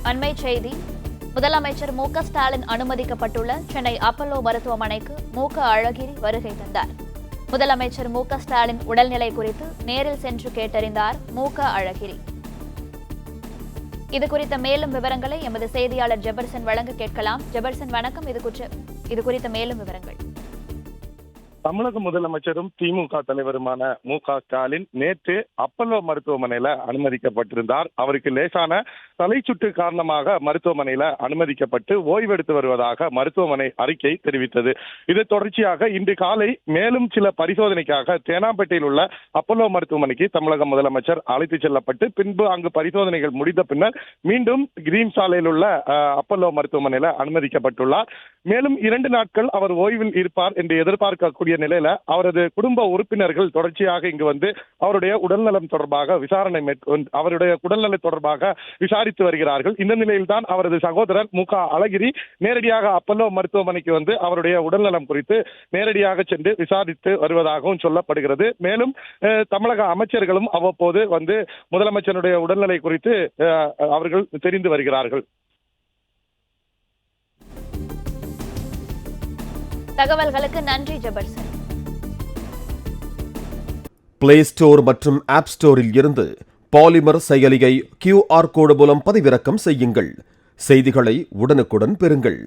அண்மை செய்தி. முதலமைச்சர் மு.க. ஸ்டாலின் அனுமதிக்கப்பட்டுள்ள சென்னை அப்பல்லோ மருத்துவமனைக்கு மு.க. அழகிரி வருகை தந்தார். முதலமைச்சர் மு.க. ஸ்டாலின் உடல்நிலை குறித்து நேரில் சென்று கேட்டறிந்தார் மு.க. அழகிரி. இதுகுறித்த மேலும் விவரங்களை எமது செய்தியாளர் ஜெபர்சன் வழங்க கேட்கலாம். ஜெபர்சன், வணக்கம். இது குறித்த மேலும் விவரங்கள். தமிழக முதலமைச்சரும் திமுக தலைவருமான மு.க. ஸ்டாலின் நேற்று அப்பல்லோ மருத்துவமனையில அனுமதிக்கப்பட்டிருந்தார். அவருக்கு லேசான தலைச்சுற்று காரணமாக மருத்துவமனையில அனுமதிக்கப்பட்டு ஓய்வெடுத்து வருவதாக மருத்துவமனை அறிக்கை தெரிவித்தது. இது தொடர்ச்சியாக இன்று காலை மேலும் சில பரிசோதனைக்காக தேனாம்பேட்டையில் உள்ள அப்பல்லோ மருத்துவமனைக்கு தமிழக முதலமைச்சர் அழைத்துச் செல்லப்பட்டு பின்பு அங்கு பரிசோதனைகள் முடிந்த பின்னர் மீண்டும் கிரீன் சாலையில் உள்ள அப்பல்லோ மருத்துவமனையில அனுமதிக்கப்பட்டுள்ளார். மேலும் 2 நாட்கள் அவர் ஓய்வில் இருப்பார் என்று எதிர்பார்க்கக்கூடிய நிலையில அவரது குடும்ப உறுப்பினர்கள் தொடர்ச்சியாக இங்கு வந்து அவருடைய உடல்நலம் தொடர்பாக அவருடைய உடல்நலம் தொடர்பாக விசாரித்து வருகிறார்கள். இந்த நிலையில்தான் அவரது சகோதரர் மு.க. அழகிரி நேரடியாக அப்பல்லோ மருத்துவமனைக்கு வந்து அவருடைய உடல்நலம் குறித்து நேரடியாக சென்று விசாரித்து வருவதாகவும் சொல்லப்படுகிறது. மேலும் தமிழக அமைச்சர்களும் அவ்வப்போது வந்து முதலமைச்சருடைய உடல்நிலை குறித்து அவர்கள் தெரிந்து வருகிறார்கள். தகவல்களுக்கு நன்றி ஜெபர்சன். பிளே ஸ்டோர் மற்றும் ஆப் ஸ்டோரில் இருந்து பாலிமர் செயலியை QR கோடு மூலம் பதிவிறக்கம் செய்யுங்கள். செய்திகளை உடனுக்குடன் பெறுங்கள்.